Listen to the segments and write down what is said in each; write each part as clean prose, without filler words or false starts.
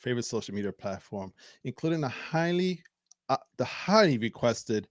favorite social media platform, including the highly requested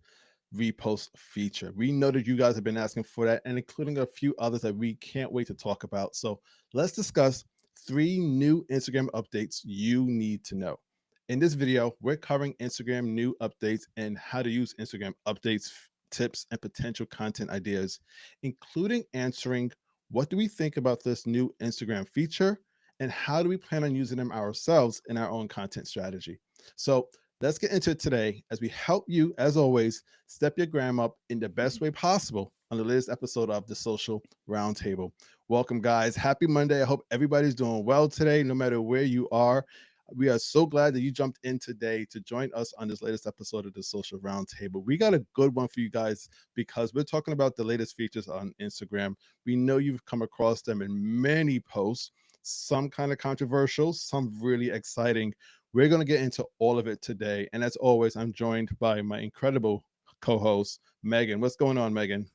repost feature. We know that you guys have been asking for that, and including a few others that we can't wait to talk about. So let's discuss 3 new Instagram updates you need to know. In this video, we're covering Instagram new updates and how to use Instagram updates, tips, and potential content ideas, including answering what do we think about this new Instagram feature and how do we plan on using them ourselves in our own content strategy. So let's get into it today as we help you, as always, step your gram up in the best way possible on the latest episode of the Social Roundtable. Welcome, guys. Happy Monday. I hope everybody's doing well today, no matter where you are. We are so glad that you jumped in today to join us on this latest episode of the Social Roundtable. We got a good one for you guys because we're talking about the latest features on Instagram. We know you've come across them in many posts, some kind of controversial, some really exciting. We're going to get into all of it today. And as always, I'm joined by my incredible co-host, Megan. What's going on, Megan?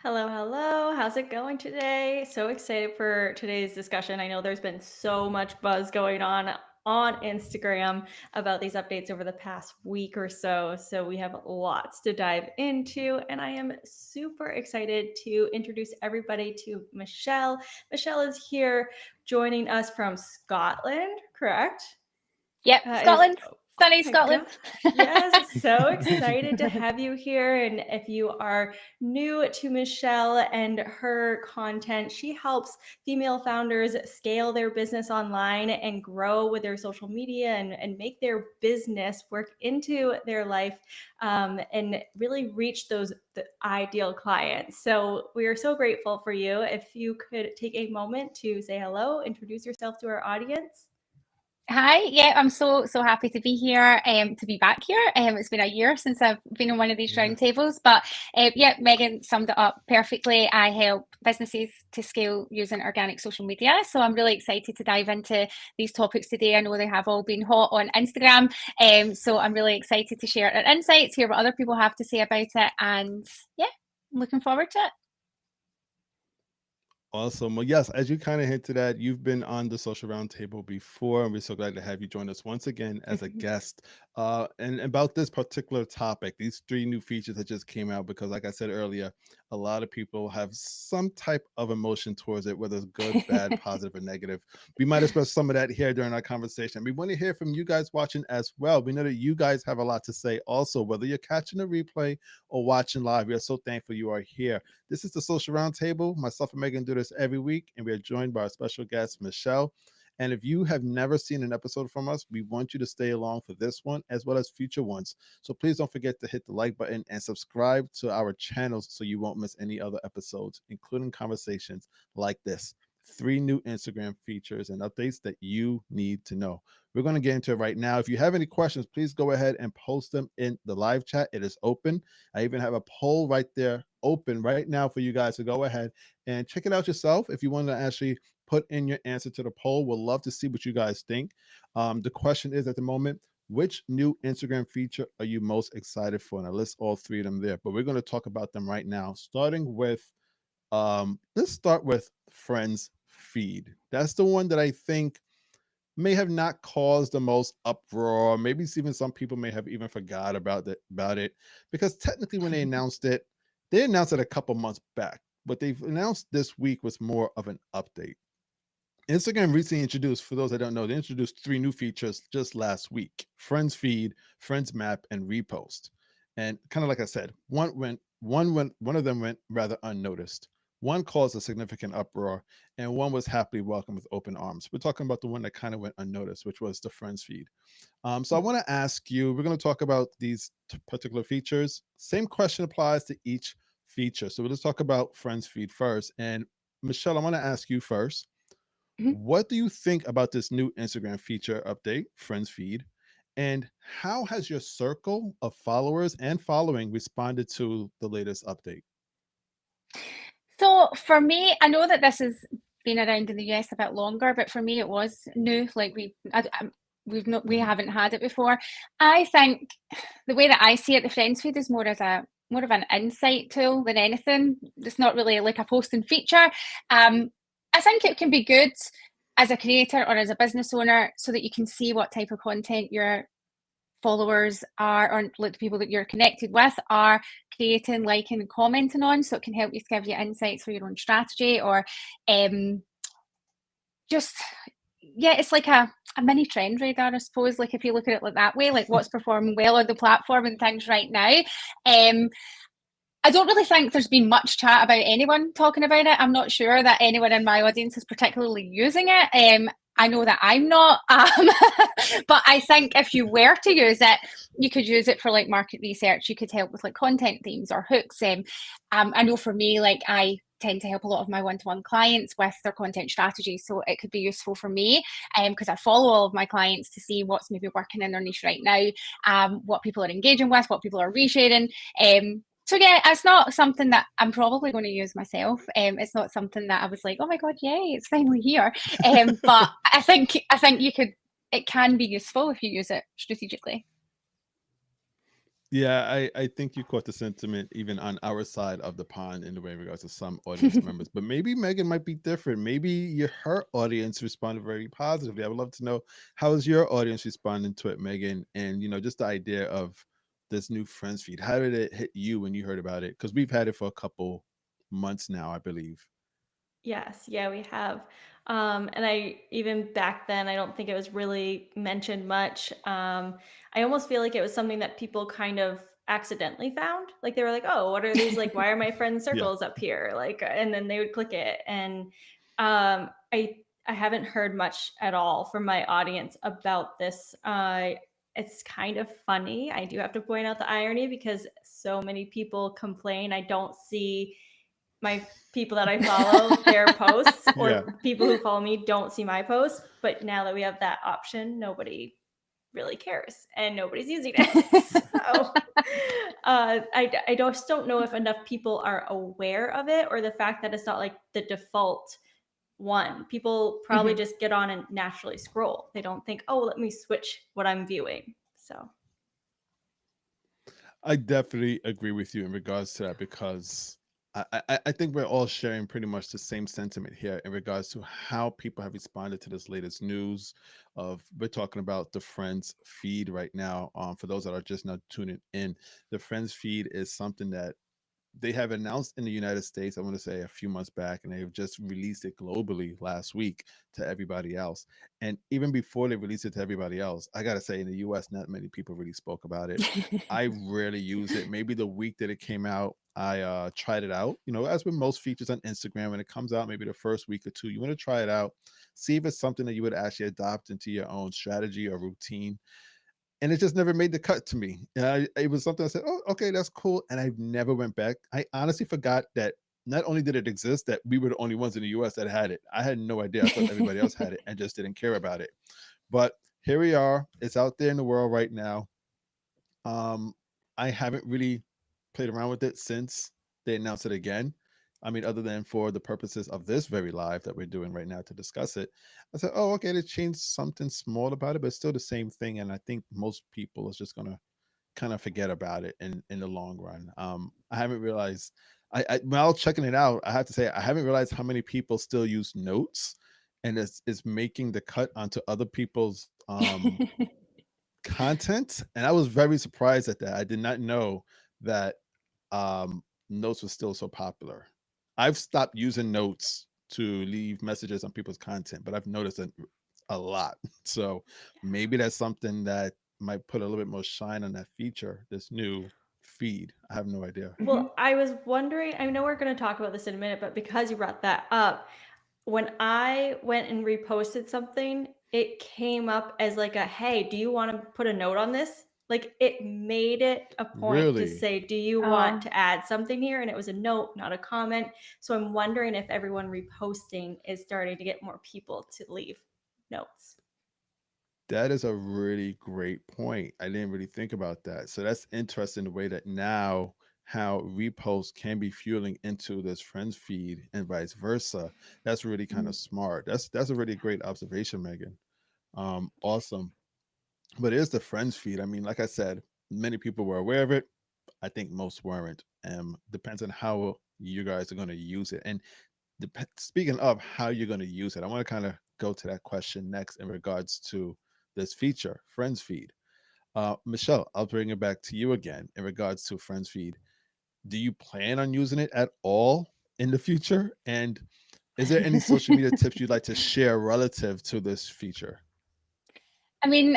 Hello, hello. How's it going today? So excited for today's discussion. I know there's been so much buzz going on Instagram about these updates over the past week or so. So we have lots to dive into, and I am super excited to introduce everybody to Michelle. Michelle is here joining us from Scotland, correct? Yep, That is Scotland. Sunny my Scotland. God. Yes, so excited to have you here. And if you are new to Michelle and her content, she helps female founders scale their business online and grow with their social media and make their business work into their life and really reach the ideal clients. So we are so grateful for you. If you could take a moment to say hello, introduce yourself to our audience. Hi, yeah, I'm so happy to be here, to be back here. It's been a year since I've been on one of these Yeah. roundtables, but yeah, Megan summed it up perfectly. I help businesses to scale using organic social media, so I'm really excited to dive into these topics today. I know they have all been hot on Instagram, so I'm really excited to share our insights, hear what other people have to say about it, and yeah, I'm looking forward to it. Awesome. Well, yes, as you kind of hinted at, you've been on the Social Roundtable before, and we're so glad to have you join us once again as a guest. And about this particular topic, these 3 new features that just came out, because like I said earlier, a lot of people have some type of emotion towards it, whether it's good, bad, positive, or negative. We might express some of that here during our conversation. We want to hear from you guys watching as well. We know that you guys have a lot to say also, whether you're catching a replay or watching live. We are so thankful you are here. This is the Social Roundtable. Myself and Megan do this every week, and we are joined by our special guest, Michelle. And if you have never seen an episode from us, we want you to stay along for this one as well as future ones. So please don't forget to hit the like button and subscribe to our channels so you won't miss any other episodes, including conversations like this. 3 new Instagram features and updates that you need to know. We're going to get into it right now. If you have any questions, please go ahead and post them in the live chat. It is open. I even have a poll right there open right now for you guys to go ahead and check it out yourself. If you want to actually put in your answer to the poll, we'll love to see what you guys think. The question is at the moment, which new Instagram feature are you most excited for? And I list all 3 of them there, but we're going to talk about them right now, starting with let's start with Friends Feed. That's the one that I think may have not caused the most uproar. Maybe even some people may have even forgot about it because technically when they announced it a couple months back. What they've announced this week was more of an update. Instagram recently introduced, for those that don't know, they introduced 3 new features just last week: Friends Feed, Friends Map, and Repost. And kind of like I said, one of them went rather unnoticed. One caused a significant uproar, and one was happily welcomed with open arms. We're talking about the one that kind of went unnoticed, which was the Friends Feed. So I want to ask you, we're going to talk about these particular features. Same question applies to each feature. So let's talk about Friends Feed first. And Michelle, I want to ask you first, Mhm. what do you think about this new Instagram feature update, Friends Feed? And how has your circle of followers and following responded to the latest update? So for me, I know that this has been around in the US a bit longer, but for me it was new. Like we Mhm. haven't had it before. I think the way that I see it, the friends feed is more of an insight tool than anything. It's not really like a posting feature. I think it can be good. as a creator or as a business owner, so that you can see what type of content your followers are, or like the people that you're connected with are creating, liking and commenting on, so it can help you to give you insights for your own strategy, or just, yeah, it's like a mini trend radar, I suppose, like if you look at it like that way, like what's performing well on the platform and things right now. I don't really think there's been much chat about anyone talking about it. I'm not sure that anyone in my audience is particularly using it. I know that I'm not, but I think if you were to use it, you could use it for like market research. You could help with like content themes or hooks. I know for me, like I tend to help a lot of my one-to-one clients with their content strategy, so it could be useful for me because I follow all of my clients to see what's maybe working in their niche right now, what people are engaging with, what people are resharing. So yeah, it's not something that I'm probably going to use myself. It's not something that I was like, oh my god, yay, it's finally here. But I think it can be useful if you use it strategically. Yeah, I think you caught the sentiment even on our side of the pond in the way in regards to some audience members. But maybe Megan might be different. Maybe her audience responded very positively. I would love to know, how is your audience responding to it, Megan? And just the idea of this new friends feed. How did it hit you when you heard about it? Because we've had it for a couple months now, I believe. Yes, yeah, we have. And I even back then, I don't think it was really mentioned much. I almost feel like it was something that people kind of accidentally found. Like they were like, "Oh, what are these? Like, why are my friends' Yeah. circles up here?" Like, and then they would click it. And I haven't heard much at all from my audience about this. It's kind of funny. I do have to point out the irony because so many people complain. I don't see my people that I follow their posts, Yeah. or people who follow me don't see my posts. But now that we have that option, nobody really cares and nobody's using it. So I just don't know if enough people are aware of it, or the fact that it's not like the default one. People probably just get on and naturally scroll. They don't think, oh, let me switch what I'm viewing. So I definitely agree with you in regards to that, because I think we're all sharing pretty much the same sentiment here in regards to how people have responded to this latest news. We're talking about the Friends feed right now. For those that are just now tuning in, the Friends feed is something that they have announced in the United States, I want to say a few months back, and they've just released it globally last week to everybody else. And even before they released it to everybody else, I got to say, in the US, not many people really spoke about it. I rarely use it. Maybe the week that it came out, I tried it out. As with most features on Instagram, when it comes out, maybe the first week or two, you want to try it out, see if it's something that you would actually adopt into your own strategy or routine. And it just never made the cut to me. It was something I said, "Oh, okay, that's cool," and I never went back. I honestly forgot that not only did it exist, that we were the only ones in the US that had it. I had no idea. I thought everybody else had it and just didn't care about it. But here we are. It's out there in the world right now. Um, I haven't really played around with it since they announced it again. I mean, other than for the purposes of this very live that we're doing right now to discuss it, I said, "Oh, okay, they changed something small about it, but it's still the same thing." And I think most people is just gonna kind of forget about it in the long run. I haven't realized. While checking it out, I have to say I haven't realized how many people still use notes, and it's making the cut onto other people's content. And I was very surprised at that. I did not know that notes was still so popular. I've stopped using notes to leave messages on people's content, but I've noticed it a lot. So maybe that's something that might put a little bit more shine on that feature, this new feed. I have no idea. well, I was wondering, I know we're going to talk about this in a minute, but because you brought that up, when I went and reposted something, it came up as like a, hey, do you want to put a note on this? Like it made it a point to Really? say, do you want to add something here? And it was a note, not a comment. So I'm wondering if everyone reposting is starting to get more people to leave notes. That is a really great point. I didn't really think about that. So that's interesting, the way that now how reposts can be fueling into this friends feed and vice versa. That's really kind of smart. That's a really great observation, Megan. Awesome. But it is the friends feed. I mean, like I said, many people were aware of it. I think most weren't. Depends on how you guys are going to use it. And speaking of how you're going to use it, I want to kind of go to that question next in regards to this feature, Friends Feed. Michelle, I'll bring it back to you again in regards to Friends Feed. Do you plan on using it at all in the future? And is there any social media tips you'd like to share relative to this feature? I mean,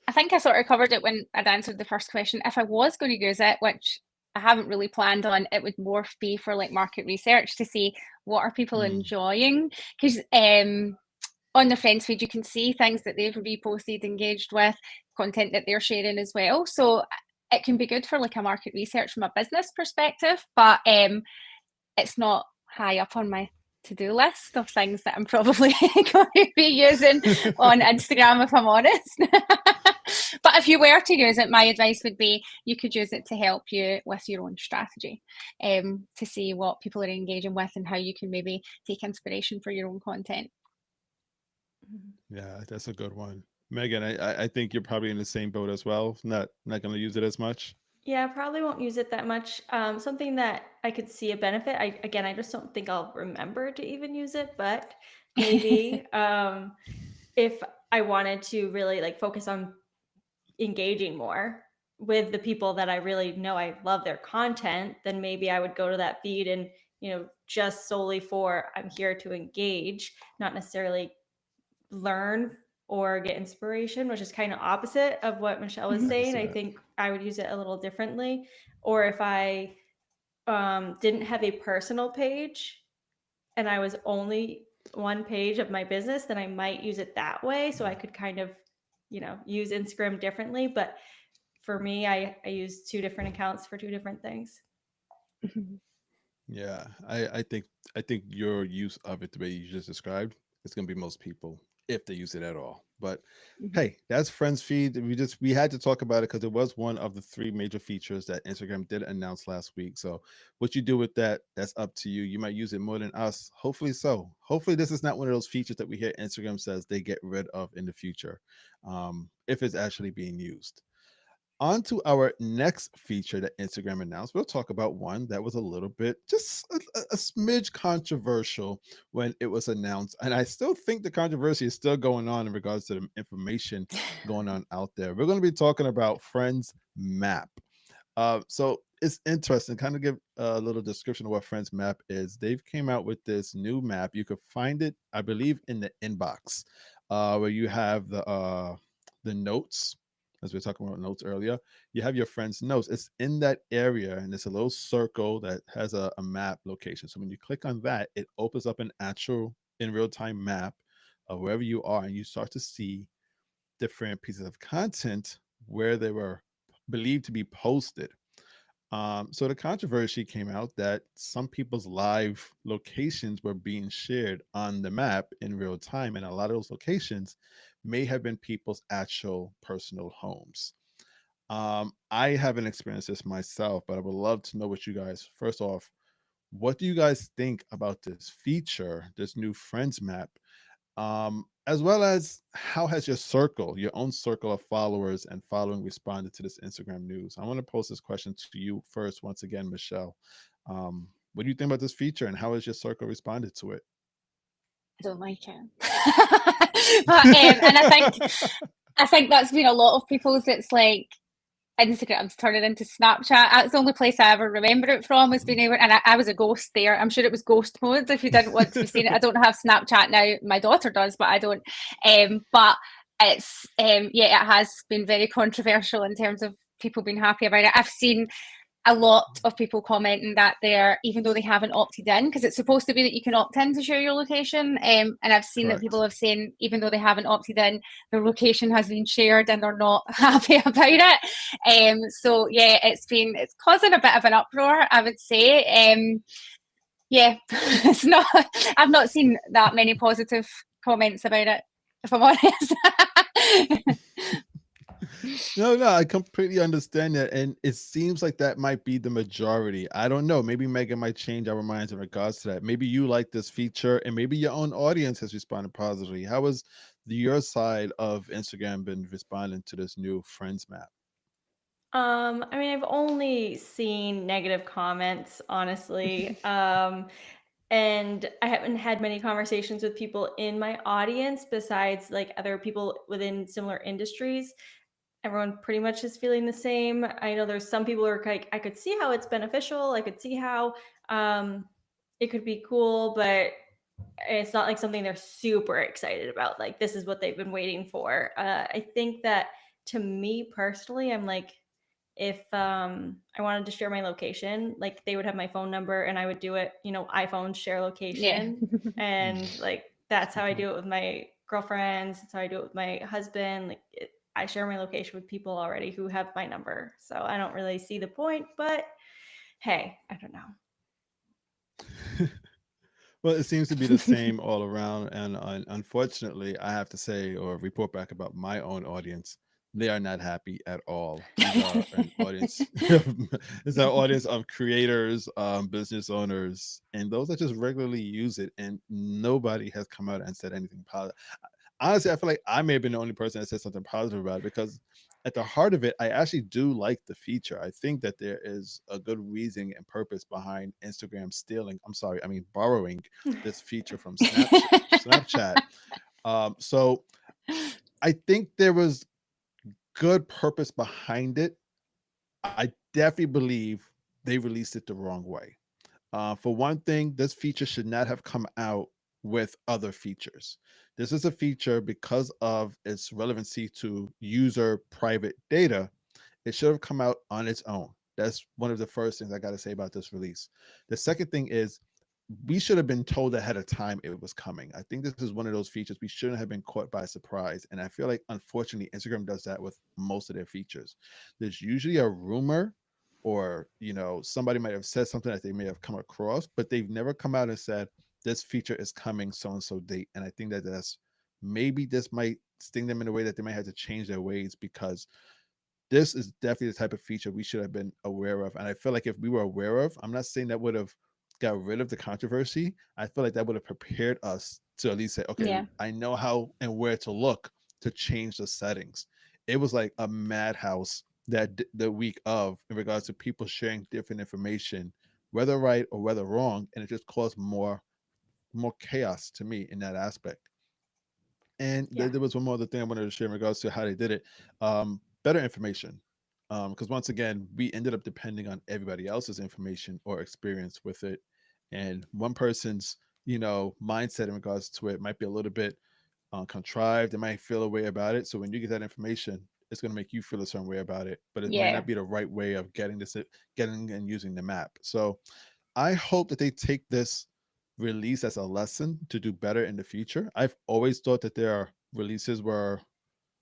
I think I sort of covered it when I'd answered the first question. If I was going to use it, which I haven't really planned on, it would more be for like market research to see what are people Mm, enjoying. Because on the friends feed, you can see things that they've reposted, engaged with, content that they're sharing as well. So it can be good for like a market research from a business perspective, but it's not high up on my to-do list of things that I'm probably going to be using on Instagram, if I'm honest. But if you were to use it, my advice would be you could use it to help you with your own strategy, to see what people are engaging with and how you can maybe take inspiration for your own content. yeah, that's a good one. Megan, I think you're probably in the same boat as well. Not going to use it as much. Yeah, I probably won't use it that much. Something that I could see a benefit. I just don't think I'll remember to even use it, but maybe if I wanted to really like focus on engaging more with the people that I really know I love their content, then maybe I would go to that feed and, just solely for I'm here to engage, not necessarily learn or get inspiration, which is kind of opposite of what Michelle was Mhm. saying. Understand I that. think I would use it a little differently. Or if I didn't have a personal page and I was only one page of my business, then I might use it that way. So I could kind of, use Instagram differently. But for me, I use two different accounts for two different things. Yeah, I think your use of it the way you just described is going to be most people if they use it at all. But Mhm. hey, that's Friends Feed. We had to talk about it because it was one of the three major features that Instagram did announce last week. So what you do with that, that's up to you. You might use it more than us. Hopefully so. Hopefully this is not one of those features that we hear Instagram says they get rid of in the future, if it's actually being used. On to our next feature that Instagram announced. We'll talk about one that was a little bit just a smidge controversial when it was announced. And I still think the controversy is still going on in regards to the information going on out there. We're going to be talking about Friends Map. So it's interesting. Kind of give a little description of what Friends Map is. They've came out with this new map. You could find it, I believe, in the inbox, where you have the notes. As we were talking about notes earlier, you have your friends' notes. It's in that area, and it's a little circle that has a map location. So when you click on that, it opens up an actual in real time map of wherever you are, and you start to see different pieces of content where they were believed to be posted. So the controversy came out that some people's live locations were being shared on the map in real time, and a lot of those locations may have been people's actual personal homes. I haven't experienced this myself, but I would love to know what you guys, first off, what do you guys think about this feature, this new Friends map? As well as how has your own circle of followers and following responded to this Instagram news? I want to pose this question to you first, once again, Michelle. What do you think about this feature, and how has your circle responded to it? I don't like it. And I think that's been a lot of people's. It's like Instagram's turning into Snapchat. That's the only place I ever remember it from was being able, and I was a ghost there. I'm sure it was ghost mode if you didn't want to be seen it. I don't have Snapchat now. My daughter does, but I don't. But it's yeah, it has been very controversial in terms of people being happy about it. I've seen a lot of people commenting that they're, even though they haven't opted in, because it's supposed to be that you can opt in to share your location, and I've seen that people Correct. have saying even though they haven't opted in, their location has been shared and they're not happy about it. So yeah, it's causing a bit of an uproar, I would say. Yeah, it's not. I've not seen that many positive comments about it, if I'm honest. No, I completely understand that. And it seems like that might be the majority. I don't know. Maybe Megan might change our minds in regards to that. Maybe you like this feature, and maybe your own audience has responded positively. How has your side of Instagram been responding to this new Friends map? I mean, I've only seen negative comments, honestly. And I haven't had many conversations with people in my audience besides like other people within similar industries. Everyone pretty much is feeling the same. I know there's some people who are like, I could see how it's beneficial. I could see how it could be cool, but it's not like something they're super excited about. Like this is what they've been waiting for. I think that to me personally, I'm like, if I wanted to share my location, like they would have my phone number and I would do it, iPhone share Yeah. location. And like that's how I do it with my girlfriends. That's how I do it with my husband. Like I share my location with people already who have my number. So I don't really see the point, but hey, I don't know. Well, it seems to be the same all around, and unfortunately, I have to say or report back about my own audience. They are not happy at all. These are an audience. It's an audience of creators, business owners, and those that just regularly use it. And nobody has come out and said anything positive. Honestly, I feel like I may have been the only person that said something positive about it because at the heart of it, I actually do like the feature. I think that there is a good reason and purpose behind Instagram stealing. I'm sorry, I mean borrowing this feature from Snapchat. So I think there was good purpose behind it. I definitely believe they released it the wrong way. For one thing, this feature should not have come out with other features. This is a feature because of its relevancy to user private data. It should have come out on its own. That's one of the first things I got to say about this release. The second thing is we should have been told ahead of time it was coming. I think this is one of those features we shouldn't have been caught by surprise. And I feel like, unfortunately, Instagram does that with most of their features. There's usually a rumor or, somebody might have said something that they may have come across, but they've never come out and said, this feature is coming so and so date. And I think that that's maybe this might sting them in a way that they might have to change their ways because this is definitely the type of feature we should have been aware of. And I feel like if we were aware of, I'm not saying that would have got rid of the controversy. I feel like that would have prepared us to at least say, okay, Yeah. I know how and where to look to change the settings. It was like a madhouse the week of in regards to people sharing different information, whether right or whether wrong, and it just caused more chaos to me in that aspect. And Yeah. there was one more other thing I wanted to share in regards to how they did it. Better information. Because once again, we ended up depending on everybody else's information or experience with it. And one person's, mindset in regards to it might be a little bit contrived. They might feel a way about it. So when you get that information, it's going to make you feel a certain way about it, but it might Yeah. not be the right way of getting and using the map. So I hope that they take this release as a lesson to do better in the future. I've always thought that their releases were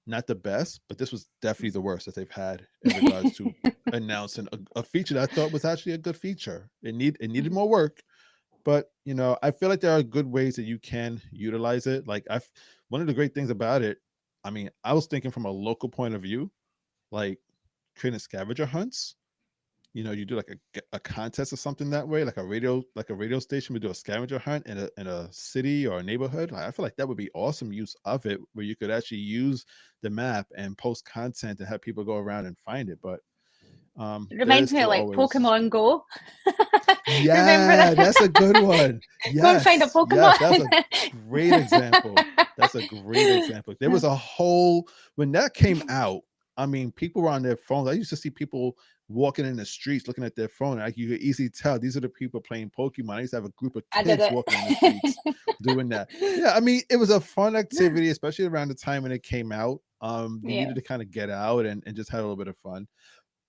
not the best, but this was definitely the worst that they've had in regards to announcing a feature that I thought was actually a good feature. It needed more work, but I feel like there are good ways that you can utilize it. Like I've one of the great things about it, I mean, I was thinking from a local point of view, like creating scavenger hunts. You do like a contest or something that way, like a radio station would do a scavenger hunt in a city or a neighborhood. Like, I feel like that would be awesome use of it, where you could actually use the map and post content and have people go around and find it. But It there is reminds me of still like always Pokemon Go. Remember yeah, that? that's a good one. Go and find a Yes, that's Pokemon. a great example. That's a great example. There was a whole when that came out. I mean, people were on their phones. I used to see people walking in the streets looking at their phone. Like you could easily tell these are the people playing Pokemon. I used to have a group of I did kids walking in the streets it. doing that. Yeah, I mean, it was a fun activity, especially around the time when it came out. You Yeah. needed to kind of get out and just have a little bit of fun.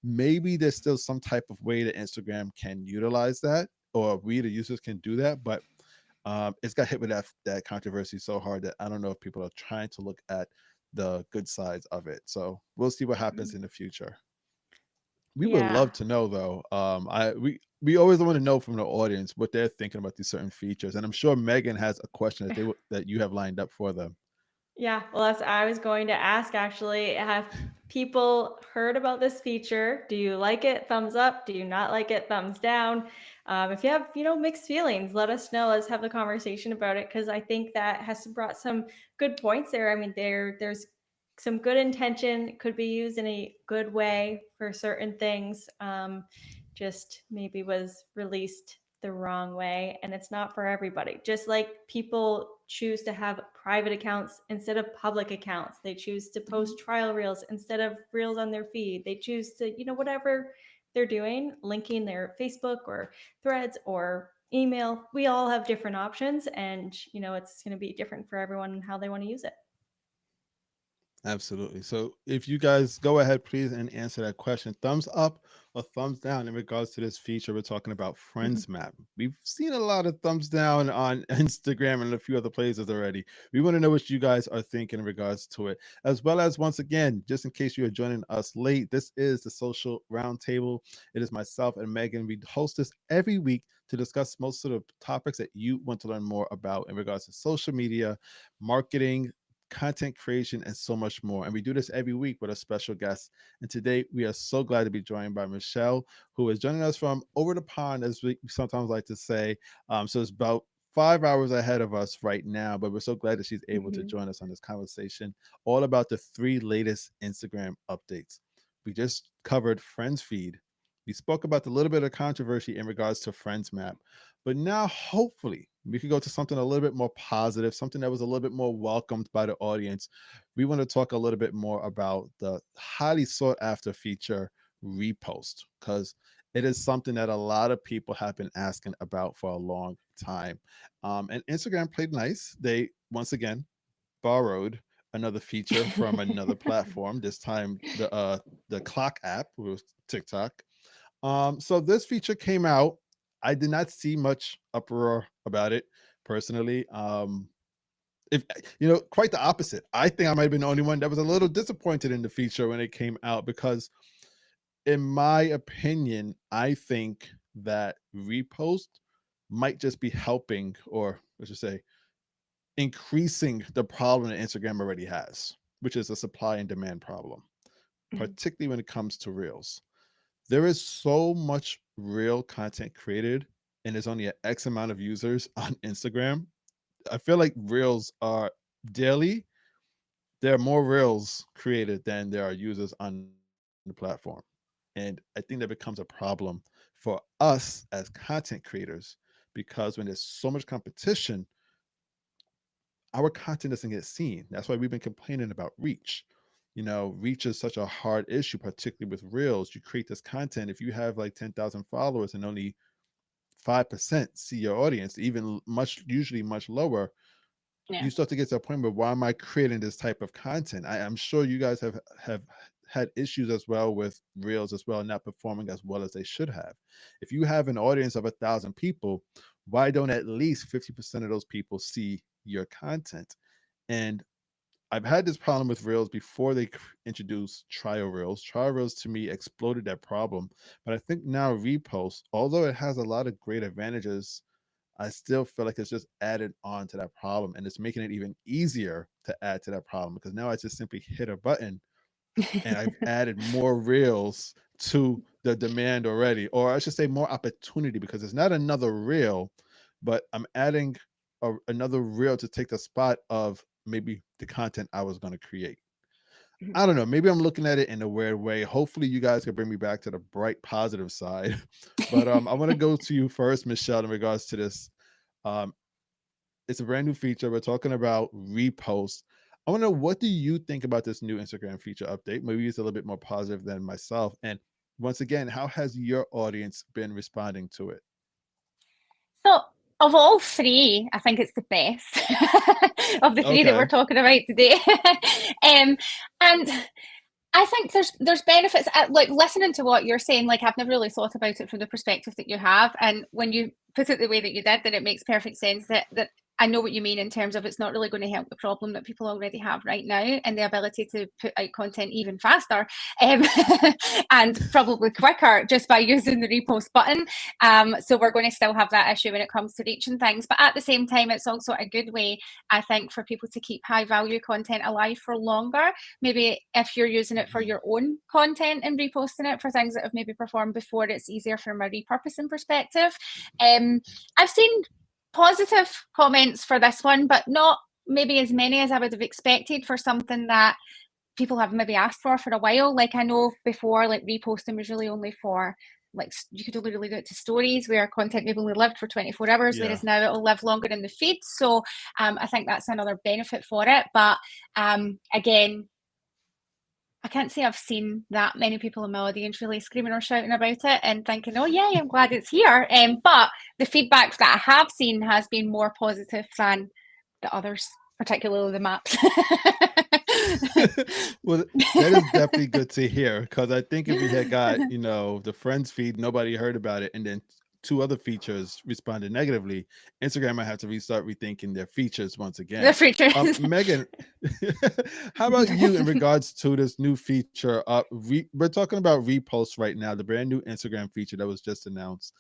Maybe there's still some type of way that Instagram can utilize that, or we the users can do that, but it's got hit with that controversy so hard that I don't know if people are trying to look at the good sides of it. So we'll see what happens in the future. We would Yeah. love to know though. We always want to know from the audience what they're thinking about these certain features, and I'm sure Megan has a question that you have lined up for them. Yeah, well, that's I was going to ask actually. Have people heard about this feature? Do you like it? Thumbs up. Do you not like it? Thumbs down. If you have, mixed feelings, let us know. Let's have the conversation about it because I think that has brought some good points there. I mean, there's some good intention. It could be used in a good way for certain things. Just maybe was released the wrong way, and it's not for everybody. Just like people choose to have private accounts instead of public accounts, they choose to post trial reels instead of reels on their feed, they choose to, whatever they're doing, linking their Facebook or Threads or email. We all have different options, and it's going to be different for everyone and how they want to use it. Absolutely. So if you guys go ahead, please, and answer that question. Thumbs up or thumbs down in regards to this feature. We're talking about Friends Map. We've seen a lot of thumbs down on Instagram and a few other places already. We want to know what you guys are thinking in regards to it, as well as, once again, just in case you are joining us late, this is the Social Roundtable. It is myself and Megan. We host this every week to discuss most of the topics that you want to learn more about in regards to social media, marketing, content creation, and so much more. And we do this every week with a special guest. And today we are so glad to be joined by Michelle, who is joining us from over the pond, as we sometimes like to say. So it's about 5 hours ahead of us right now, but we're so glad that she's able to join us on this conversation all about the 3 latest Instagram updates. We just covered Friends Feed. We spoke about the little bit of controversy in regards to Friends Map, but now hopefully we could go to something a little bit more positive, something that was a little bit more welcomed by the audience. We want to talk a little bit more about the highly sought after feature, Repost, because it is something that a lot of people have been asking about for a long time. And Instagram played nice. They once again borrowed another feature from another platform. This time the clock app, was TikTok. So this feature came out. I did not see much uproar about it personally. If quite the opposite. I think I might have been the only one that was a little disappointed in the feature when it came out, because in my opinion, I think that Repost might just be helping, or let's just say increasing the problem that Instagram already has, which is a supply and demand problem, particularly when it comes to Reels. There is so much real content created, and there's only an X amount of users on Instagram. I feel like Reels are daily. There are more Reels created than there are users on the platform. And I think that becomes a problem for us as content creators, because when there's so much competition, our content doesn't get seen. That's why we've been complaining about reach. Reach is such a hard issue, particularly with Reels. You create this content. If you have like 10,000 followers and only 5% see your audience, even usually much lower, you start to get to a point where, why am I creating this type of content? I'm sure you guys have had issues as well with Reels as well, not performing as well as they should have. If you have an audience of 1,000 people, why don't at least 50% of those people see your content? And I've had this problem with Reels before they introduced trial Reels. Trial Reels to me exploded that problem. But I think now Repost, although it has a lot of great advantages, I still feel like it's just added on to that problem, and it's making it even easier to add to that problem, because now I just simply hit a button and I've added more Reels to the demand already, or I should say more opportunity, because it's not another Reel, but I'm adding another Reel to take the spot of maybe the content I was going to create. I don't know. Maybe I'm looking at it in a weird way. Hopefully, you guys can bring me back to the bright, positive side. But I want to go to you first, Michelle, in regards to this. Um, it's a brand new feature. We're talking about Repost. I want to know, what do you think about this new Instagram feature update? Maybe it's a little bit more positive than myself. And once again, how has your audience been responding to it? So, of all 3, I think it's the best of the 3 that we're Okay. talking about today. And I think there's benefits. Like, listening to what you're saying, like, I've never really thought about it from the perspective that you have. And when you put it the way that you did, then it makes perfect sense that I know what you mean in terms of it's not really going to help the problem that people already have right now, and the ability to put out content even faster and probably quicker just by using the repost button. So we're going to still have that issue when it comes to reaching things. But at the same time, it's also a good way, I think, for people to keep high value content alive for longer. Maybe if you're using it for your own content and reposting it for things that have maybe performed before, it's easier from a repurposing perspective. I've seen positive comments for this one, but not maybe as many as I would have expected for something that people have maybe asked for a while. Like, I know before, like, reposting was really only for like you could only really do it to stories where content maybe only lived for 24 hours, Yeah. whereas now it'll live longer in the feed. So I think that's another benefit for it. But again, I can't say I've seen that many people in my audience really screaming or shouting about it and thinking, oh, yay, I'm glad it's here. But the feedback that I have seen has been more positive than the others, particularly the maps. Well, that is definitely good to hear, because I think if we had got, the friends feed, nobody heard about it, and then two other features responded negatively, Instagram might have to restart rethinking their features once again. The features. Megan, how about you in regards to this new feature? We're talking about reposts right now, the brand new Instagram feature that was just announced.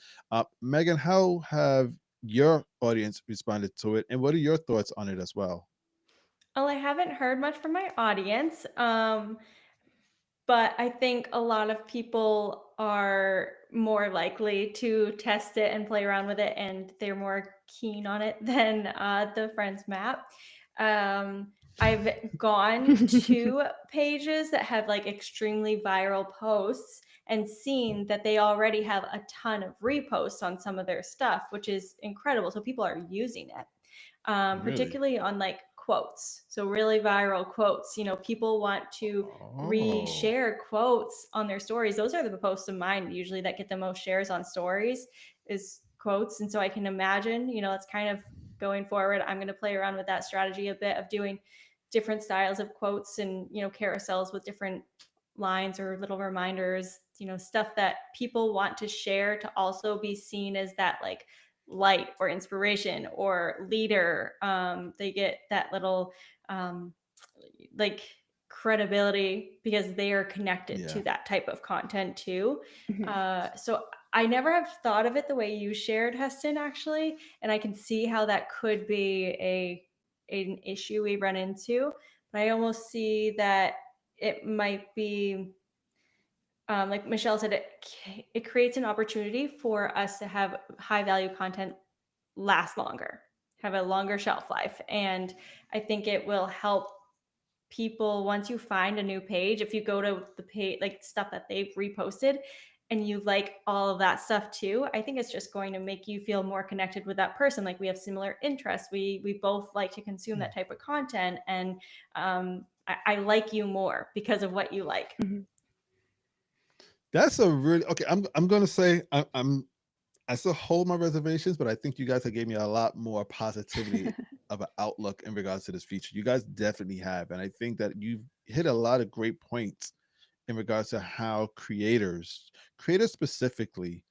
Megan, how have your audience responded to it, and what are your thoughts on it as well? Well, I haven't heard much from my audience, but I think a lot of people are more likely to test it and play around with it, and they're more keen on it than the Friends map. I've gone to pages that have like extremely viral posts and seen that they already have a ton of reposts on some of their stuff, which is incredible. So people are using it. Really? Particularly on like quotes. So really viral quotes. People want to reshare quotes on their stories. Those are the posts of mine usually that get the most shares on stories is quotes. And so I can imagine, it's kind of going forward. I'm going to play around with that strategy a bit of doing different styles of quotes and, carousels with different lines or little reminders, stuff that people want to share to also be seen as that like light or inspiration or leader. They get that little like credibility because they are connected to that type of content too. So I never have thought of it the way you shared, Heston, actually, and I can see how that could be an issue we run into. But I almost see that it might be like Michelle said, it creates an opportunity for us to have high value content last longer, have a longer shelf life. And I think it will help people once you find a new page, if you go to the page, like stuff that they've reposted and you like all of that stuff too, I think it's just going to make you feel more connected with that person. Like we have similar interests. We both like to consume that type of content. And I like you more because of what you like. That's a really okay. I'm gonna say I still hold my reservations, but I think you guys have gave me a lot more positivity of an outlook in regards to this feature. You guys definitely have, and I think that you've hit a lot of great points in regards to how creators specifically,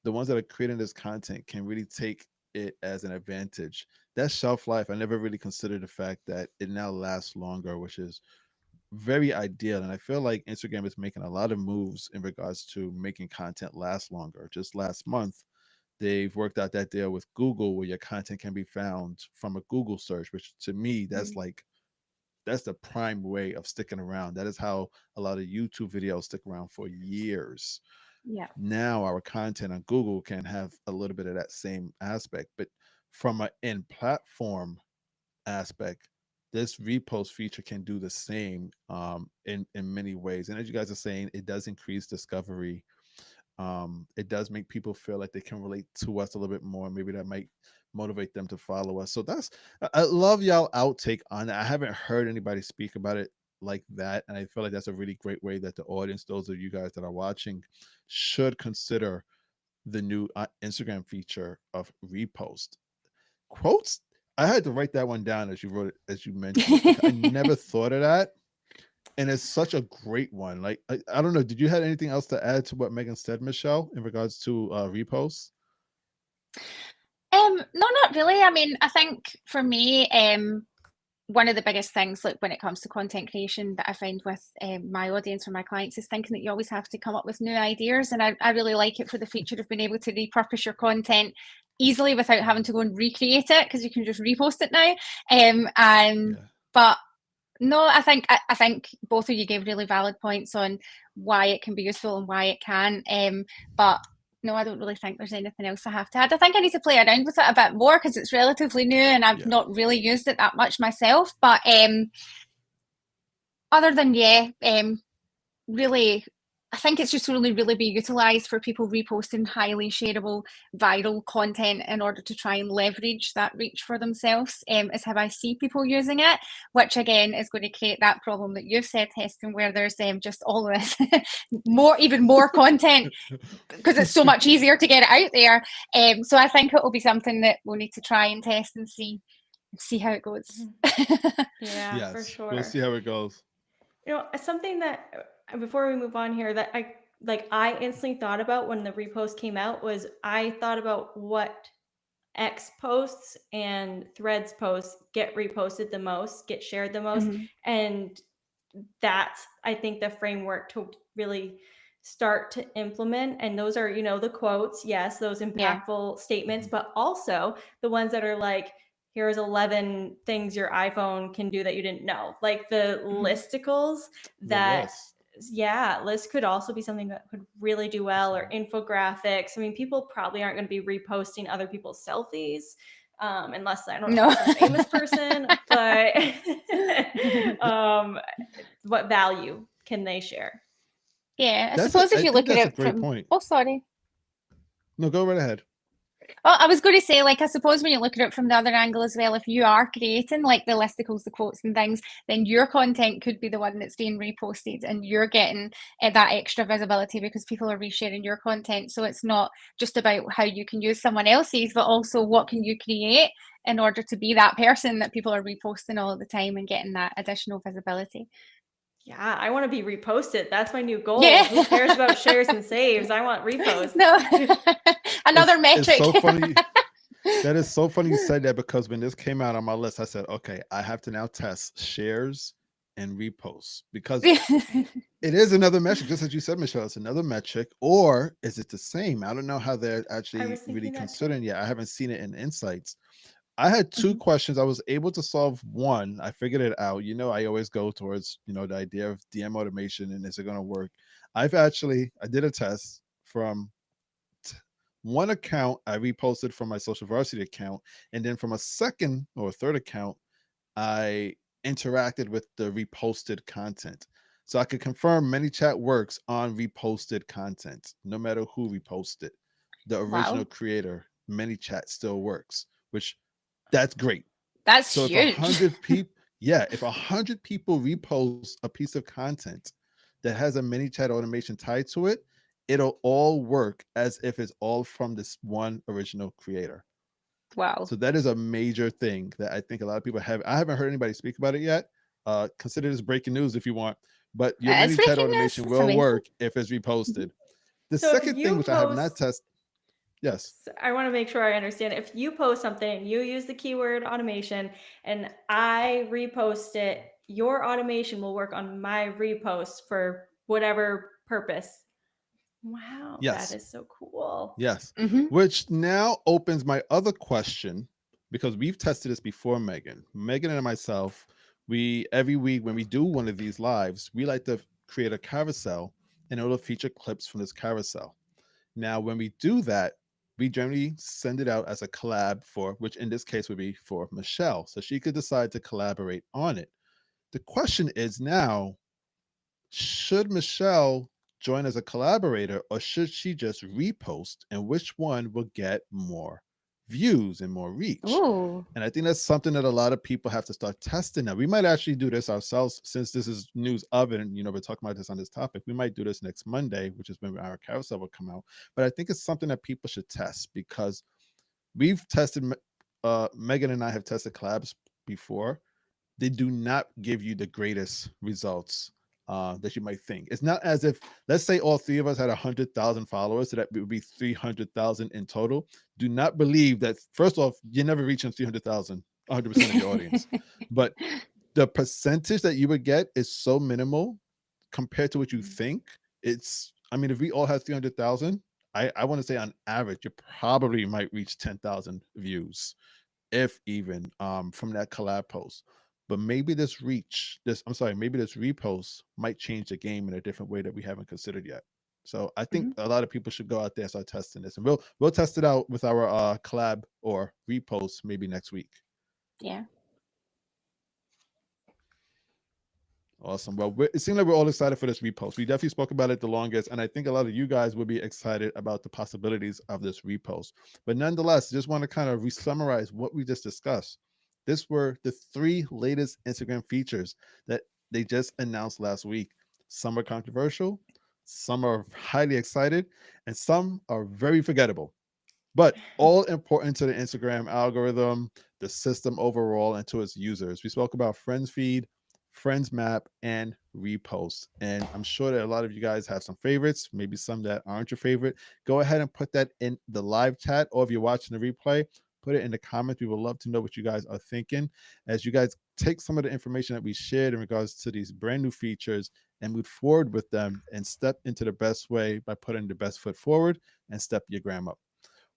the ones that are creating this content, can really take it as an advantage. That shelf life, I never really considered the fact that it now lasts longer, which is very ideal. And I feel like Instagram is making a lot of moves in regards to making content last longer. Just last month, they've worked out that deal with Google where your content can be found from a Google search, which to me, that's the prime way of sticking around. That is how a lot of YouTube videos stick around for years. Yeah. Now our content on Google can have a little bit of that same aspect, but from an in-platform aspect, this repost feature can do the same in many ways. And as you guys are saying, it does increase discovery. It does make people feel like they can relate to us a little bit more. Maybe that might motivate them to follow us. So I love y'all outtake on it. I haven't heard anybody speak about it like that, and I feel like that's a really great way that the audience, those of you guys that are watching, should consider the new Instagram feature of repost quotes. I had to write that one down as you wrote it, as you mentioned it. I never thought of that, and it's such a great one. Like I don't know, did you have anything else to add to what Megan said, Michelle, in regards to reposts? No, not really. I mean, I think for me, one of the biggest things, like when it comes to content creation, that I find with my audience or my clients is thinking that you always have to come up with new ideas. And I really like it for the feature of being able to repurpose your content easily without having to go and recreate it, because you can just repost it now. But no, I think both of you gave really valid points on why it can be useful and why it can. But no, I don't really think there's anything else I have to add. I think I need to play around with it a bit more because it's relatively new and I've not really used it that much myself. But other than really I think it's just really be utilized for people reposting highly shareable viral content in order to try and leverage that reach for themselves, is how I see people using it, which again is going to create that problem that you've said, Heston, where there's just all this even more content because it's so much easier to get it out there. So I think it will be something that we'll need to try and test and see how it goes. Yeah, Yes, for sure. we'll see how it goes. You know, something that before we move on here that I instantly thought about when the repost came out was I thought about what X posts and Threads posts get reposted the most, get shared the most, and that's I think the framework to really start to implement. And those are, you know, the quotes, yes, those impactful statements, but also the ones that are like, here's 11 things your iPhone can do that you didn't know, like the listicles that lists could also be something that could really do well, or infographics. I mean, people probably aren't going to be reposting other people's selfies unless I don't know some famous person, but what value can they share? Yeah, I suppose if you look at it from point. Oh, sorry. No, go right ahead. Oh, I was going to say, like, I suppose when you look at it from the other angle as well, if you are creating like the listicles, the quotes and things, then your content could be the one that's being reposted and you're getting that extra visibility because people are resharing your content. So it's not just about how you can use someone else's, but also what can you create in order to be that person that people are reposting all the time and getting that additional visibility. Yeah, I want to be reposted. That's my new goal. Yeah. Who cares about shares and saves? I want reposts. No. Another metric. It's so funny. That is so funny you said that, because when this came out on my list, I said, okay, I have to now test shares and reposts, because it is another metric, just as you said, Michelle. It's another metric, or is it the same? I don't know how they're actually really considering yet. I haven't seen it in Insights. I had two questions. I was able to solve one. I figured it out. You know, I always go towards, you know, the idea of DM automation and is it going to work? I did a test from one account. I reposted from my Social Varsity account, and then from a second or third account, I interacted with the reposted content. So I could confirm Manychat works on reposted content, no matter who reposted. The original creator, Manychat, still works, which that's great. That's so huge. If 100 people, if 100 people repost a piece of content that has a Manychat automation tied to it, it'll all work as if it's all from this one original creator. Wow. So that is a major thing that I think a lot of people have. I haven't heard anybody speak about it yet. Consider this breaking news if you want, but your Manychat automation will work if it's reposted. The second thing, which I have not tested. Yes. So I want to make sure I understand. If you post something, you use the keyword automation, and I repost it, your automation will work on my repost for whatever purpose. Wow, yes. That is so cool. Yes. Which now opens my other question, because we've tested this before, Megan. Megan and myself, we every week when we do one of these lives, we like to create a carousel and it'll feature clips from this carousel. Now, when we do that, we generally send it out as a collab for, which in this case would be for Michelle. So she could decide to collaborate on it. The question is now, should Michelle join as a collaborator, or should she just repost, and which one will get more views and more reach? Ooh. And I think that's something that a lot of people have to start testing now. We might actually do this ourselves, since this is news of it, and you know, we're talking about this on this topic. We might do this next Monday, which is when our carousel will come out. But I think it's something that people should test, because we've tested, Megan and I have tested collabs before. They do not give you the greatest results that you might think. It's not as if, let's say all three of us had 100,000 followers, so that would be 300,000 in total. Do not believe that. First off, you're never reaching 300,000, 100% of your audience. But the percentage that you would get is so minimal compared to what you think. It's, I mean, if we all had 300,000, I want to say on average, you probably might reach 10,000 views, if even, from that collab post. But maybe this repost might change the game in a different way that we haven't considered yet. So I think a lot of people should go out there and start testing this, and we'll test it out with our collab or repost maybe next week. Yeah. Awesome. Well, it seems like we're all excited for this repost. We definitely spoke about it the longest, and I think a lot of you guys will be excited about the possibilities of this repost. But nonetheless, just want to kind of re-summarize what we just discussed. This were the 3 latest Instagram features that they just announced last week. Some are controversial, some are highly excited, and some are very forgettable, but all important to the Instagram algorithm, the system overall, and to its users. We spoke about Friends Feed, Friends Map, and Repost. And I'm sure that a lot of you guys have some favorites, maybe some that aren't your favorite. Go ahead and put that in the live chat, or if you're watching the replay, put it in the comments. We would love to know what you guys are thinking as you guys take some of the information that we shared in regards to these brand new features and move forward with them and step into the best way by putting the best foot forward and step your gram up.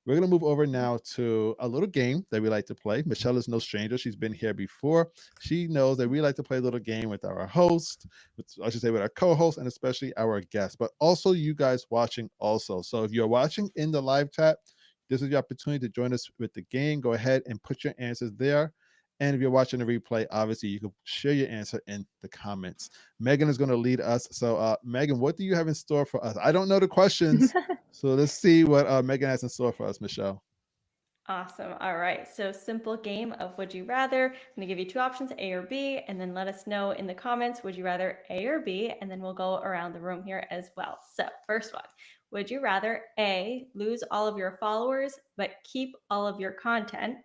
We're going to move over now to a little game that we like to play. Michelle is no stranger. She's been here before. She knows that we like to play a little game with our host, I should say with our co-host, and especially our guests, but also you guys watching also. So if you're watching in the live chat, this is your opportunity to join us with the game. Go ahead and put your answers there. And if you're watching the replay, obviously you can share your answer in the comments. Megan is going to lead us. So Megan, what do you have in store for us? I don't know the questions. So let's see what Megan has in store for us, Michelle. Awesome. All right. So simple game of would you rather. I'm going to give you 2 options, A or B, and then let us know in the comments, would you rather A or B? And then we'll go around the room here as well. So first one, would you rather A, lose all of your followers, but keep all of your content?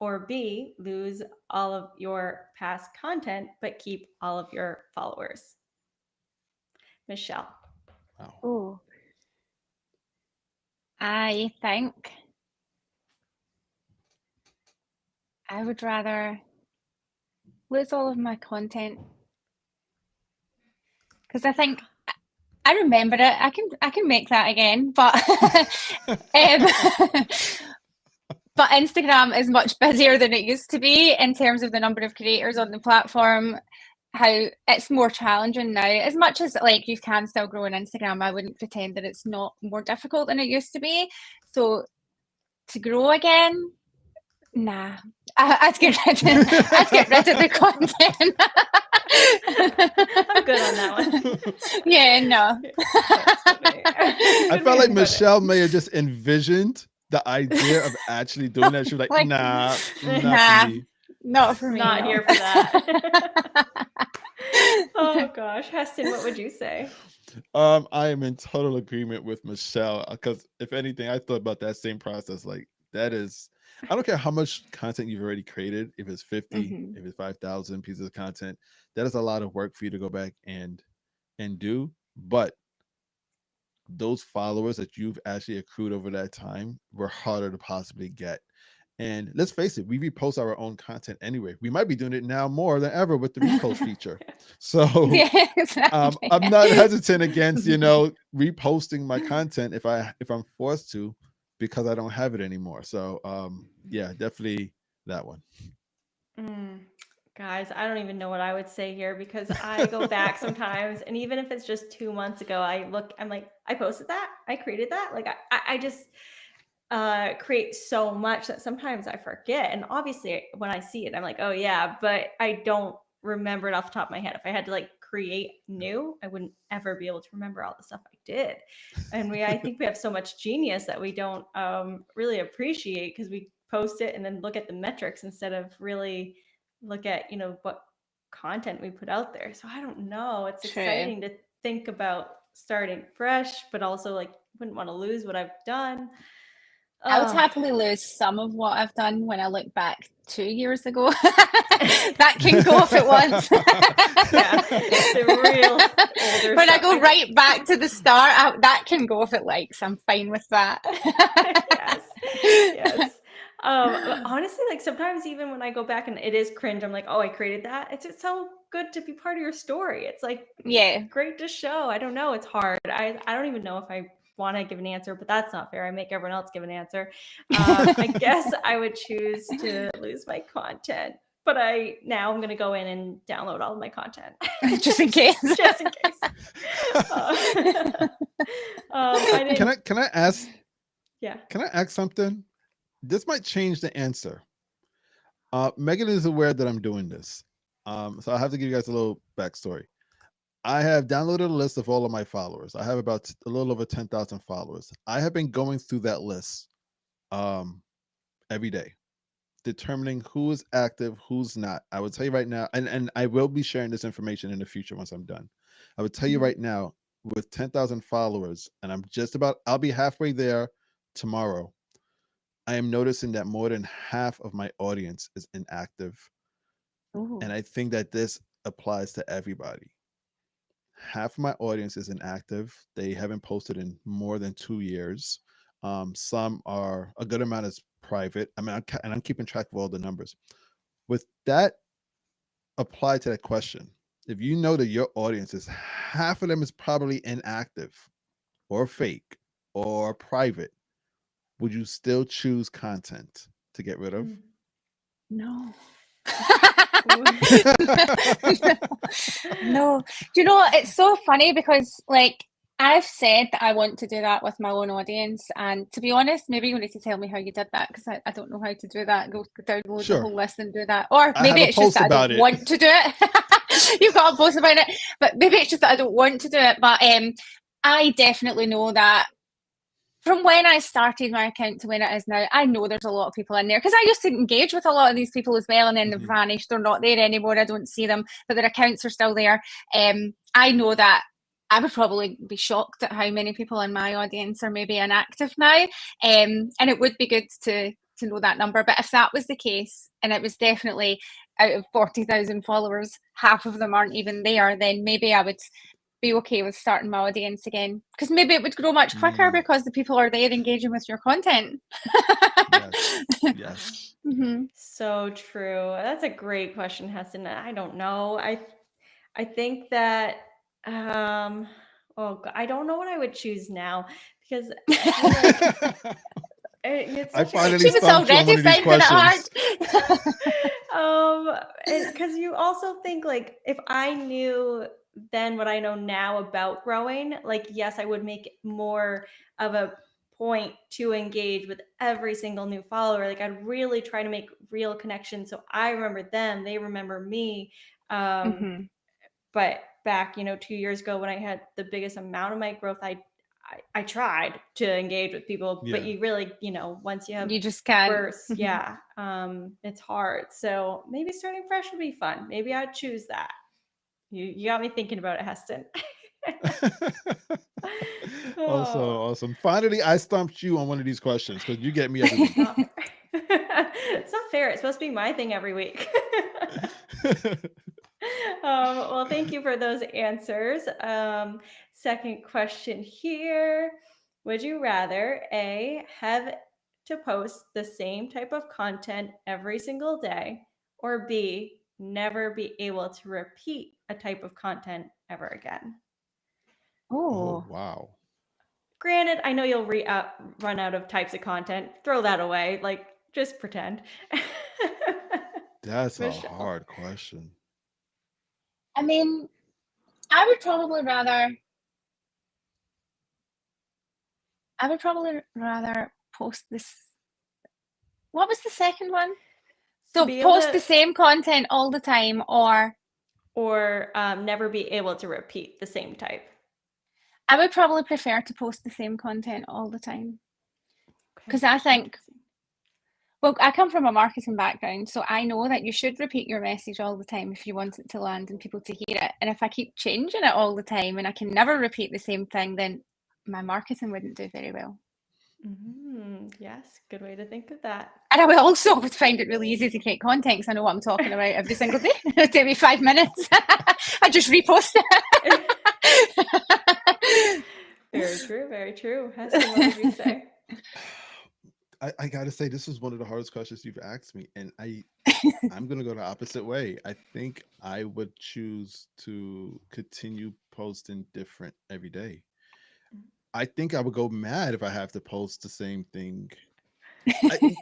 Or B, lose all of your past content, but keep all of your followers? Michelle. Wow. Oh, I think I would rather lose all of my content because I think I remember it. I can make that again, but but Instagram is much busier than it used to be in terms of the number of creators on the platform. How it's more challenging now. As much as like you can still grow on Instagram, I wouldn't pretend that it's not more difficult than it used to be. So to grow again, nah. I'd get rid of the content. I'm good on that one. Yeah, no. I felt like Michelle may have just envisioned the idea of actually doing that. She was like, nah, not for me. Not for me. Not no. here for that. Oh gosh, Heston, what would you say? I am in total agreement with Michelle because if anything, I thought about that same process. Like that is, I don't care how much content you've already created. If it's 50, if it's 5,000 pieces of content, that is a lot of work for you to go back and do. But those followers that you've actually accrued over that time were harder to possibly get. And let's face it, we repost our own content anyway. We might be doing it now more than ever with the repost feature. So Yeah, exactly. I'm not hesitant against, reposting my content if I'm forced to, because I don't have it anymore. So yeah, definitely that one. Guys, I don't even know what I would say here because I go back sometimes, and even if it's just 2 months ago, I'm like, I posted that, I created that. Like I just create so much that sometimes I forget. And obviously when I see it, I'm like, oh yeah, but I don't remember it off the top of my head. If I had to like create new, I wouldn't ever be able to remember all the stuff I did. And I think we have so much genius that we don't really appreciate because we post it and then look at the metrics instead of really look at, what content we put out there. So I don't know. It's exciting to think about starting fresh, but also like wouldn't want to lose what I've done. I would happily lose some of what I've done when I look back 2 years ago. That can go if it wants. Yeah, the real older when stuff. I go right back to the start, that can go if it likes. I'm fine with that. Yes. Honestly, like sometimes even when I go back and it is cringe, I'm like, oh, I created that. It's so good to be part of your story. It's like, yeah, great to show. I don't know. It's hard. I don't even know if I want to give an answer, but that's not fair. I make everyone else give an answer. I guess I would choose to lose my content, but now I'm going to go in and download all of my content. just in case. Just in case. Can I ask? Yeah. Can I ask something? This might change the answer. Megan is aware that I'm doing this. So I have to give you guys a little backstory. I have downloaded a list of all of my followers. I have about a little over 10,000 followers. I have been going through that list um, every day, determining who is active, who's not. I would tell you right now, and I will be sharing this information in the future once I'm done. I would tell you Mhm. right now, with 10,000 followers, and I'll be halfway there tomorrow. I am noticing that more than half of my audience is inactive. And Oh. I think that this applies to everybody. Half of my audience is inactive. They haven't posted in more than 2 years. Some are a good amount is private. I mean, and I'm keeping track of all the numbers. With that applied to that question, if you know that your audience is half of them is probably inactive or fake or private, would you still choose content to get rid of? Mm. No. Ooh. No. Do you know what? It's so funny because like I've said that I want to do that with my own audience, and to be honest, maybe you need to tell me how you did that because I don't know how to do that. Go download the Sure. whole list and do that. Or I maybe have a it's just post that I about don't it. want to do it. You've got a post about it, but maybe it's just that I don't want to do it. But I definitely know that from when I started my account to when it is now, I know there's a lot of people in there because I used to engage with a lot of these people as well, and then they've Mhm. vanished. They're not there anymore. I don't see them, but their accounts are still there. I know that I would probably be shocked at how many people in my audience are maybe inactive now, and it would be good to know that number. But if that was the case, and it was definitely out of 40,000 followers, half of them aren't even there, then maybe I would be okay with starting my audience again because maybe it would grow much quicker Mm, because the people are there engaging with your content. yes. Yes. Hmm. So true. That's a great question, Heston. I don't know. I think that I don't know what I would choose now because I feel like it's I such a finally She good was stumped you on already one of these finding it hard. questions. and because you also think like if I knew then what I know now about growing, like yes, I would make more of a point to engage with every single new follower. Like I'd really try to make real connections so I remember them, they remember me. Um, Hmm. but back, 2 years ago when I had the biggest amount of my growth, I tried to engage with people, but Yeah. you really, once you have You just can't. bursts, yeah, it's hard. So maybe starting fresh would be fun. Maybe I'd choose that. You got me thinking about it, Heston. Also Oh, awesome. Finally, I stumped you on one of these questions because you get me every it's week. not fair. It's not fair. It's supposed to be my thing every week. Well, thank you for those answers. Second question here. Would you rather A, have to post the same type of content every single day, or B, never be able to repeat a type of content ever again? Oh, Oh, wow. Granted, I know you'll run out of types of content. Throw that away. Like, just pretend. That's a Michelle. hard question. I mean, I would probably rather. I would probably rather post this. What was the second one? To So be able post to the same content all the time, or or never be able to repeat the same type. I would probably prefer to post the same content all the time Okay, because I think. interesting. Well, I come from a marketing background, so I know that you should repeat your message all the time if you want it to land and people to hear it. And if I keep changing it all the time and I can never repeat the same thing, then my marketing wouldn't do very well. Yes, good way to think of that. And I would also would find it really easy to create content because I know what I'm talking about every single day. It'll take me 5 minutes. I just repost it. Very true, very true. Heston, what would you say? I gotta say, this is one of the hardest questions you've asked me, and I'm gonna go the opposite way. I think I would choose to continue posting different every day. I think I would go mad if I have to post the same thing.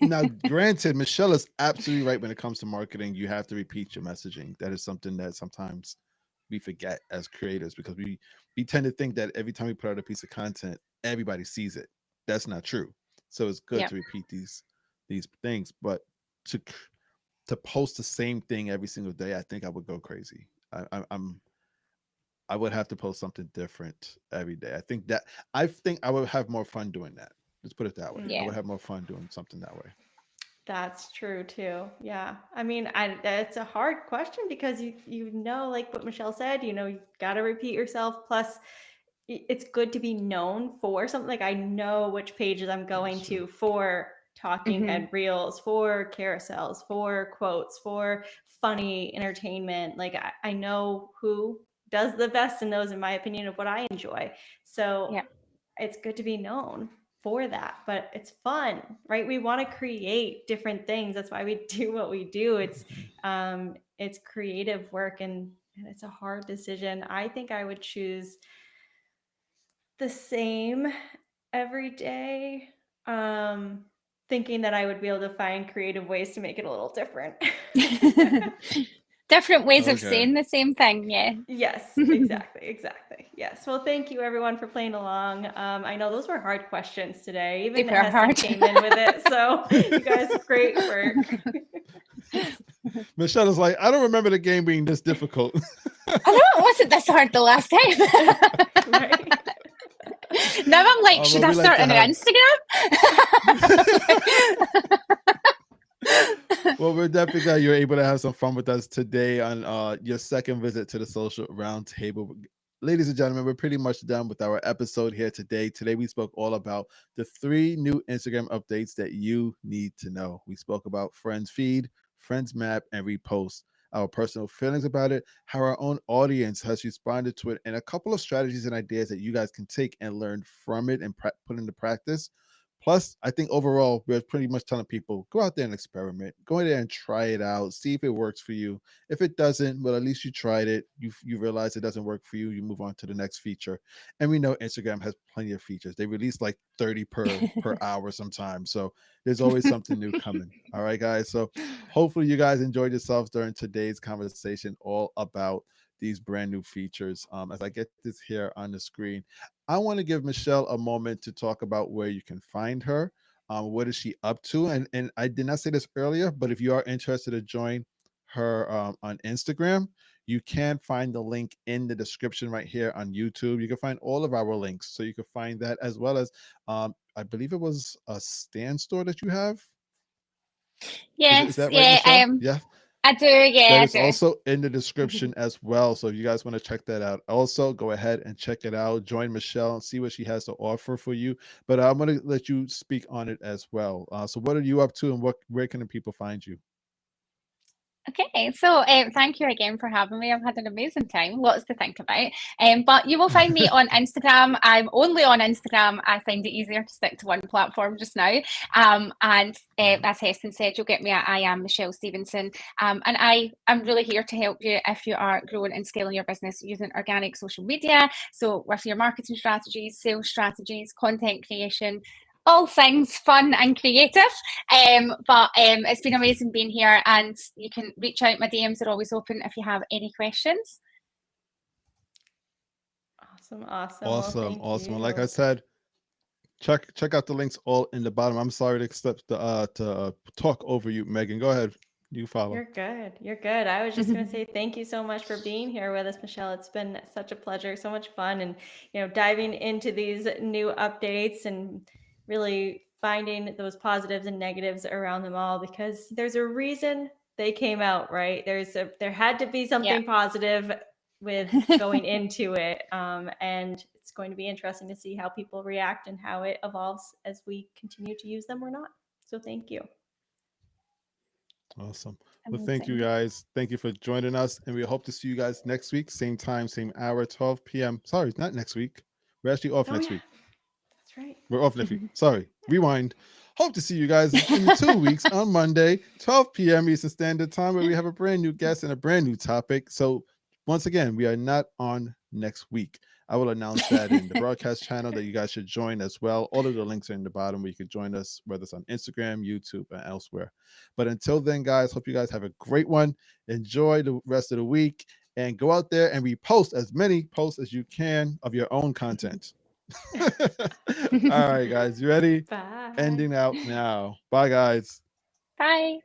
Now, granted, Michelle is absolutely right when it comes to marketing. You have to repeat your messaging. That is something that sometimes we forget as creators because we tend to think that every time we put out a piece of content, everybody sees it. That's not true. So it's good Yeah. to repeat these things, but to to post the same thing every single day, I think I would go crazy. I would have to post something different every day. I think I would have more fun doing that. Let's put it that way. I Yeah. would have more fun doing something that way. That's true too. Yeah. I mean, it's a hard question because you know, like what Michelle said, you know, you've got to repeat yourself. Plus, it's good to be known for something. Like I know which pages I'm going to for talking head reels, for carousels, for quotes, for funny entertainment. Like I know who does the best in those, in my opinion, of what I enjoy. So Yeah. it's good to be known for that, but it's fun, right? We want to create different things. That's why we do what we do. It's creative work, and it's a hard decision. I think I would choose the same every day, thinking that I would be able to find creative ways to make it a little different. Different ways of Okay. saying the same thing. Yeah. Yes, exactly. Yes. Well, thank you everyone for playing along. I know those were hard questions today. Even Super Heston hard. came in with it. So you guys, great work. Michelle is like, I don't remember the game being this difficult. I know it wasn't this hard the last time. Right? Now I'm like, should I we like start to an have- Instagram? Well, we're definitely glad you're able to have some fun with us today on your second visit to the Social Roundtable. Ladies and gentlemen, we're pretty much done with our episode here today. Today, we spoke all about the 3 new Instagram updates that you need to know. We spoke about Friends Feed, Friends Map, and Repost, our personal feelings about it, how our own audience has responded to it, and a couple of strategies and ideas that you guys can take and learn from it and put into practice. Plus, I think overall, we're pretty much telling people, go out there and experiment. Go in there and try it out. See if it works for you. If it doesn't, well, at least you tried it. You realize it doesn't work for you. You move on to the next feature. And we know Instagram has plenty of features. They release like 30 per hour sometimes. So there's always something new coming. All right, guys. So hopefully you guys enjoyed yourselves during today's conversation all about these brand new features. As I get this here on the screen, I want to give Michelle a moment to talk about where you can find her. What is she up to? And I did not say this earlier, but if you are interested to join her on Instagram, you can find the link in the description right here on YouTube. You can find all of our links. So you can find that, as well as I believe it was a stand store that you have. Yes, Is that right, yeah, Michelle? Yeah. I do, yeah, That I is do. also in the description as well. So if you guys want to check that out, also go ahead and check it out. Join Michelle and see what she has to offer for you. But I'm going to let you speak on it as well. So what are you up to, and where can the people find you? Okay, so thank you again for having me. I've had an amazing time, lots to think about. But you will find me on Instagram. I'm only on Instagram. I find it easier to stick to one platform just now. And as Heston said, you'll get me at I am Michelle Stevenson. And I'm really here to help you if you are growing and scaling your business using organic social media. So with your marketing strategies, sales strategies, content creation, all things fun and creative. But it's been amazing being here, and you can reach out. My DMs are always open if you have any questions. Awesome. Awesome. Thank Awesome. you. And like I said, check out the links all in the bottom. I'm sorry to talk over you, Megan. Go ahead. You follow. You're good. I was just going to say thank you so much for being here with us, Michelle. It's been such a pleasure, so much fun, and diving into these new updates and really finding those positives and negatives around them all, because there's a reason they came out, right? There had to be something positive with going into it, and it's going to be interesting to see how people react and how it evolves as we continue to use them or not. So thank you. Awesome. Well, thank you guys. Thank you for joining us. And we hope to see you guys next week. Same time, same hour, 12 p.m. Sorry, not next week. We're actually off next week. That's right. We're off next week. Sorry. Rewind. Hope to see you guys in 2 weeks on Monday, 12 p.m. Eastern Standard Time, where we have a brand new guest and a brand new topic. So once again, we are not on next week. I will announce that in the broadcast channel that you guys should join as well. All of the links are in the bottom where you can join us, whether it's on Instagram, YouTube, and elsewhere. But until then, guys, hope you guys have a great one. Enjoy the rest of the week, and go out there and repost as many posts as you can of your own content. All right, guys, you ready? Bye. Ending out now. Bye, guys. Bye.